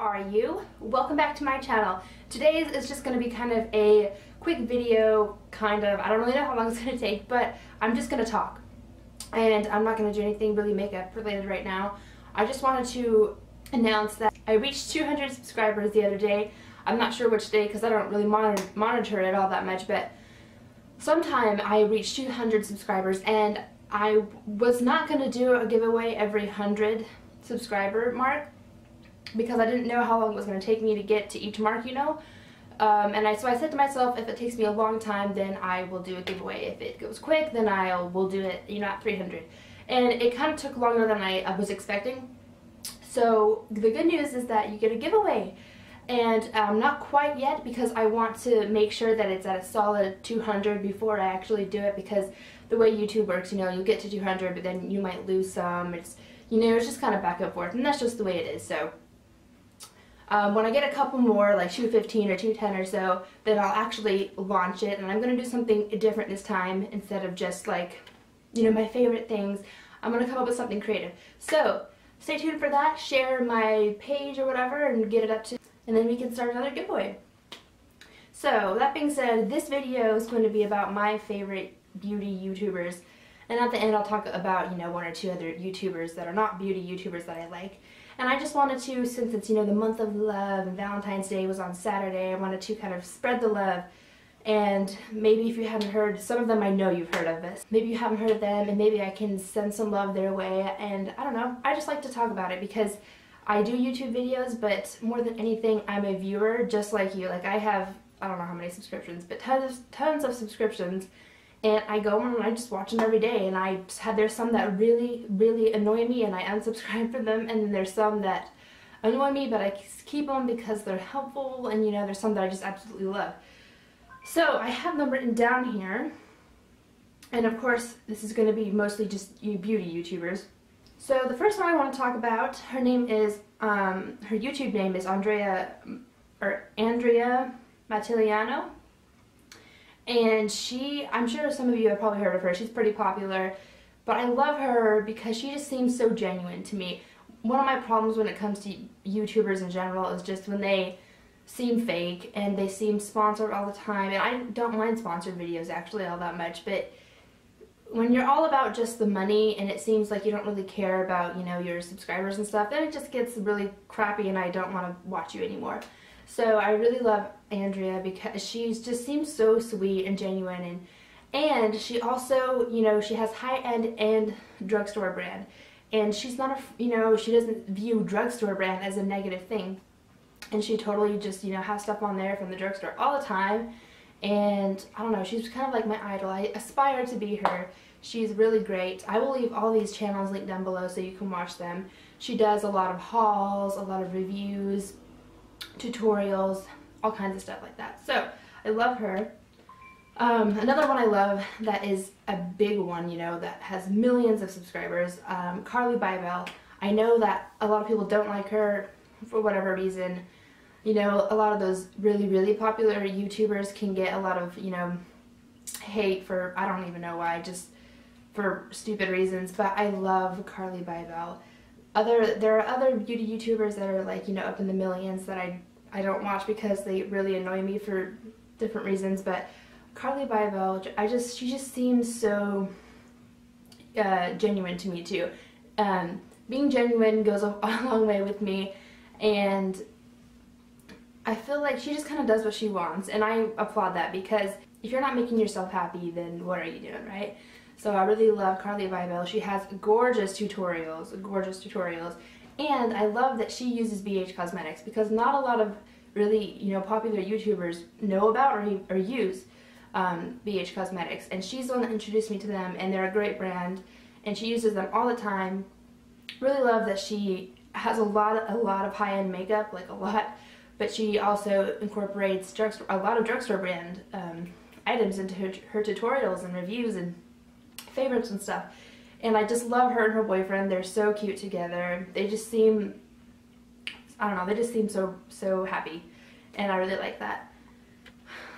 are you? Welcome back to my channel. Today's is just going to be kind of a quick video, I don't really know how long it's going to take, but I'm just going to talk. And I'm not going to do anything really makeup related right now. I just wanted to announce that I reached 200 subscribers the other day. I'm not sure which day because I don't really monitor it all that much, but sometime I reached 200 subscribers, and I was not going to do a giveaway every 100 subscriber mark because I didn't know how long it was going to take me to get to each mark, you know. So I said to myself, if it takes me a long time, then I will do a giveaway. If it goes quick, then will do it, you know, at 300. And it kind of took longer than I was expecting. So the good news is that you get a giveaway. And not quite yet, because I want to make sure that it's at a solid 200 before I actually do it, because the way YouTube works, you know, you'll get to 200, but then you might lose some. It's, you know, it's just kind of back and forth, and that's just the way it is. So when I get a couple more, like 215 or 210 or so, then I'll actually launch it, and I'm going to do something different this time. Instead of just like, you know, my favorite things, I'm going to come up with something creative. So stay tuned for that. Share my page or whatever and get it up to, and then we can start another giveaway. So that being said, this video is going to be about my favorite beauty YouTubers, and at the end I'll talk about, you know, one or two other YouTubers that are not beauty YouTubers that I like. And I just wanted to, since it's, you know, the month of love and Valentine's Day was on Saturday, I wanted to kind of spread the love. And maybe if you haven't heard, some of them I know you've heard of this. Maybe you haven't heard of them, and maybe I can send some love their way. And I don't know, I just like to talk about it because I do YouTube videos, but more than anything, I'm a viewer just like you. Like, I have, I don't know how many subscriptions, but tons of subscriptions. And I go and I just watch them every day, and there's some that really, really annoy me and I unsubscribe for them, and then there's some that annoy me but I keep them because they're helpful, and you know, there's some that I just absolutely love. So I have them written down here, and of course this is going to be mostly just you beauty YouTubers. So the first one I want to talk about, her name is, her YouTube name is Andrea Matiliano. And I'm sure some of you have probably heard of her. She's pretty popular, but I love her because she just seems so genuine to me. One of my problems when it comes to YouTubers in general is just when they seem fake and they seem sponsored all the time. And I don't mind sponsored videos actually all that much, but when you're all about just the money and it seems like you don't really care about, you know, your subscribers and stuff, then it just gets really crappy and I don't want to watch you anymore. So I really love Andrea because she just seems so sweet and genuine, and she also, you know, she has high-end and drugstore brand, and she's not you know, she doesn't view drugstore brand as a negative thing, and she totally just, you know, has stuff on there from the drugstore all the time. And I don't know, she's kind of like my idol. I aspire to be her. She's really great. I will leave all these channels linked down below so you can watch them. She does a lot of hauls, a lot of reviews, tutorials, all kinds of stuff like that. So I love her. Another one I love that is a big one, you know, that has millions of subscribers, Carly Bybel. I know that a lot of people don't like her for whatever reason. You know, a lot of those really, really popular YouTubers can get a lot of, you know, hate for, I don't even know why, just for stupid reasons, but I love Carly Bybel. There are other beauty YouTubers that are, like, you know, up in the millions that I don't watch because they really annoy me for different reasons, but Carly Bybel, she just seems so genuine to me too. Being genuine goes a long way with me, and I feel like she just kind of does what she wants, and I applaud that, because if you're not making yourself happy, then what are you doing, right? So I really love Carly Bybel. She has gorgeous tutorials, and I love that she uses BH Cosmetics, because not a lot of really, you know, popular YouTubers know about or use BH Cosmetics, and she's the one that introduced me to them, and they're a great brand, and she uses them all the time. Really love that she has a lot of high-end makeup, like a lot, but she also incorporates a lot of drugstore brand items into her tutorials and reviews and favorites and stuff. And I just love her and her boyfriend. They're so cute together. They just seem, I don't know, they just seem so happy, and I really like that.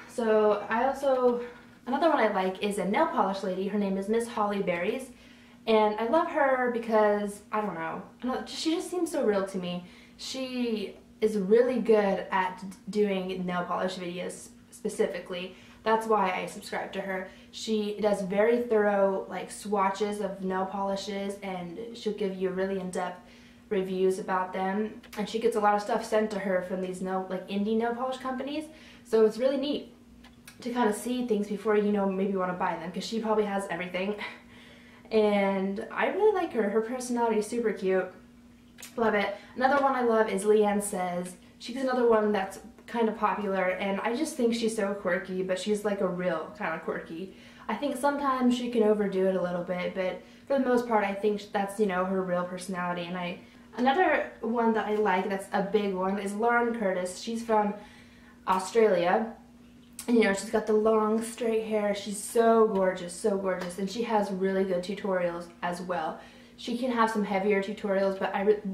So another one I like is a nail polish lady. Her name is Miss Holly Berries, and I love her because, I don't know, she just seems so real to me. She is really good at doing nail polish videos specifically. That's why I subscribe to her. She does very thorough like swatches of nail polishes, and she'll give you really in-depth reviews about them. And she gets a lot of stuff sent to her from these indie nail polish companies. So it's really neat to kind of see things before you maybe want to buy them, because she probably has everything. And I really like her. Her personality is super cute. Love it. Another one I love is Leanne Says. She's another one that's kind of popular, and I just think she's so quirky, but she's like a real kind of quirky. I think sometimes she can overdo it a little bit, but for the most part I think that's her real personality. And another one that I like that's a big one is Lauren Curtis. She's from Australia, and she's got the long straight hair. She's so gorgeous, and she has really good tutorials as well. She can have some heavier tutorials, but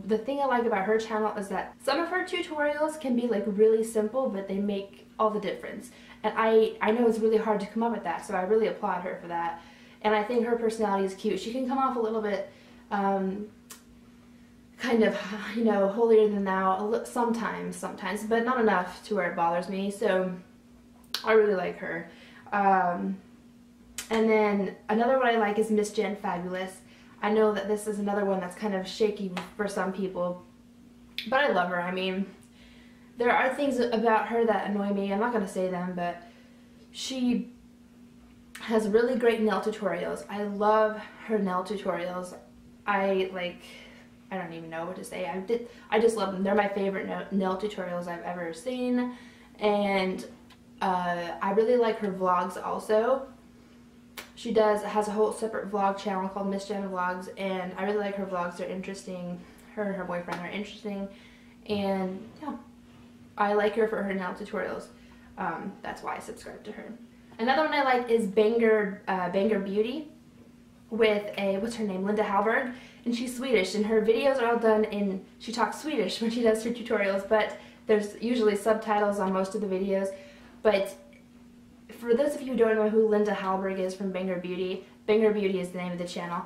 the thing I like about her channel is that some of her tutorials can be like really simple, but they make all the difference. And I know it's really hard to come up with that, so I really applaud her for that. And I think her personality is cute. She can come off a little bit kind of, holier than thou sometimes, but not enough to where it bothers me. So I really like her. And then another one I like is Miss Jen Fabulous. I know that this is another one that's kind of shaky for some people, but I love her. I mean, there are things about her that annoy me. I'm not going to say them, but she has really great nail tutorials. I love her nail tutorials. I don't even know what to say. I just love them. They're my favorite nail tutorials I've ever seen. And I really like her vlogs also. She has a whole separate vlog channel called Miss Jen Vlogs, and I really like her vlogs. They're interesting. Her and her boyfriend are interesting, and yeah, I like her for her nail tutorials. That's why I subscribe to her. Another one I like is Banger Beauty with what's her name, Linda Hallberg, and she's Swedish, and her videos are all done in, she talks Swedish when she does her tutorials, but there's usually subtitles on most of the videos. But for those of you who don't know who Linda Hallberg is from Banger Beauty is the name of the channel.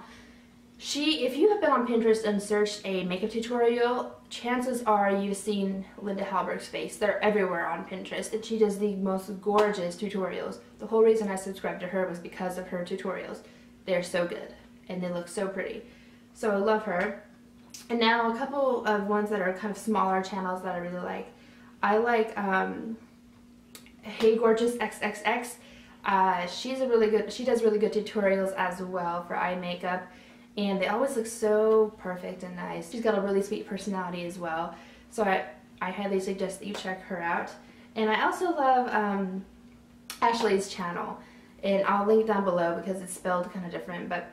If you have been on Pinterest and searched a makeup tutorial, chances are you've seen Linda Hallberg's face. They're everywhere on Pinterest, and she does the most gorgeous tutorials. The whole reason I subscribed to her was because of her tutorials. They're so good, and they look so pretty. So I love her. And now a couple of ones that are kind of smaller channels that I really like. I like Hey Gorgeous XXX. She does really good tutorials as well for eye makeup, and they always look so perfect and nice. She's got a really sweet personality as well, so I highly suggest that you check her out. And I also love Ashley's channel, and I'll link down below because it's spelled kind of different, but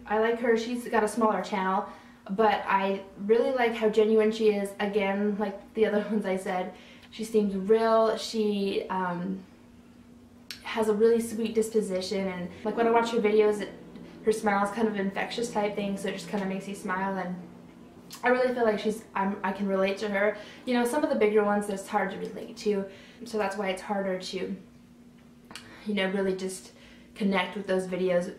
I like her. She's got a smaller channel, but I really like how genuine she is. Again, like the other ones I said, she seems real. She has a really sweet disposition, and like when I watch her videos, her smile is kind of infectious type thing, so it just kind of makes you smile, and I really feel like I can relate to her. You know, some of the bigger ones it's hard to relate to, so that's why it's harder to, really just connect with those videos.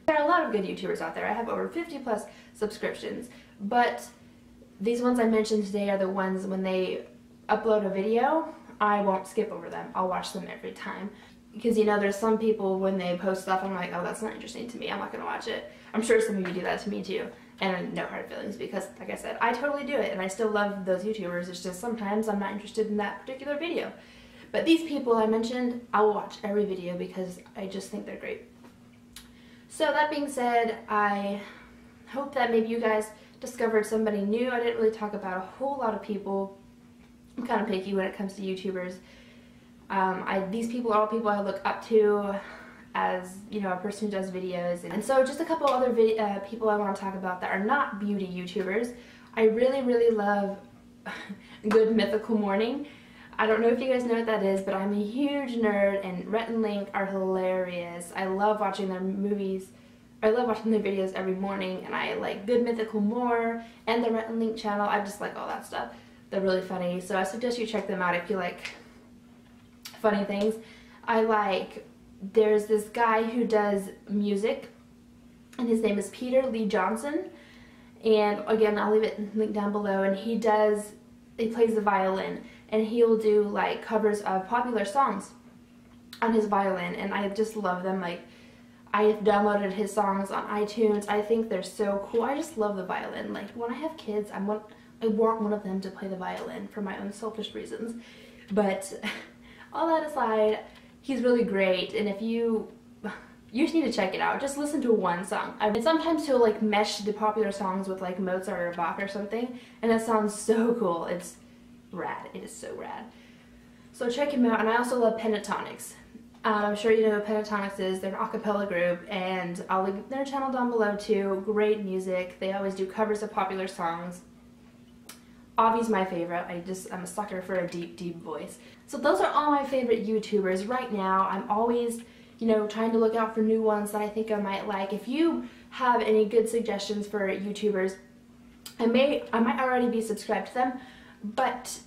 There are a lot of good YouTubers out there. I have over 50 plus subscriptions, but these ones I mentioned today are the ones when they upload a video, I won't skip over them. I'll watch them every time. Because there's some people when they post stuff, I'm like, oh, that's not interesting to me, I'm not gonna watch it. I'm sure some of you do that to me too. And no hard feelings, because like I said, I totally do it, and I still love those YouTubers. It's just sometimes I'm not interested in that particular video. But these people I mentioned, I will watch every video because I just think they're great. So that being said, I hope that maybe you guys discovered somebody new. I didn't really talk about a whole lot of people. I'm kind of picky when it comes to YouTubers. These people are all people I look up to as, a person who does videos. And so just a couple other people I want to talk about that are not beauty YouTubers. I really, really love Good Mythical Morning. I don't know if you guys know what that is, but I'm a huge nerd, and Rhett and Link are hilarious. I love watching their movies. I love watching their videos every morning, and I like Good Mythical more, and the Rhett and Link channel. I just like all that stuff. They're really funny, so I suggest you check them out if you like funny things. There's this guy who does music, and his name is Peter Lee Johnson, and again, I'll leave it linked down below, and he does he plays the violin, and he'll do like covers of popular songs on his violin, and I just love them. Like, I've downloaded his songs on iTunes. I think they're so cool. I just love the violin. Like, when I have kids, I want one of them to play the violin for my own selfish reasons. But all that aside, he's really great, and if you just need to check it out. Just listen to one song. I mean, sometimes he'll like mesh the popular songs with like Mozart or Bach or something, and it sounds so cool. It's rad. It is so rad. So check him out. And I also love Pentatonix. I'm sure you know what Pentatonix is. They're an a cappella group, and I'll link their channel down below too. Great music. They always do covers of popular songs. Avi's my favorite. I'm a sucker for a deep, deep voice. So those are all my favorite YouTubers right now. I'm always, you know, trying to look out for new ones that I think I might like. If you have any good suggestions for YouTubers, I might already be subscribed to them, but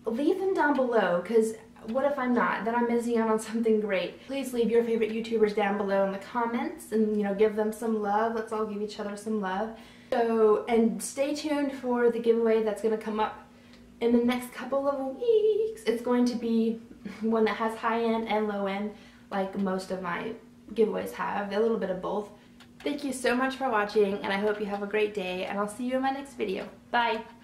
leave them down below, because what if I'm not? Then I'm missing out on something great. Please leave your favorite YouTubers down below in the comments, and, you know, give them some love. Let's all give each other some love. So, and stay tuned for the giveaway that's going to come up in the next couple of weeks. It's going to be one that has high end and low end, like most of my giveaways have, a little bit of both. Thank you so much for watching, and I hope you have a great day, and I'll see you in my next video. Bye!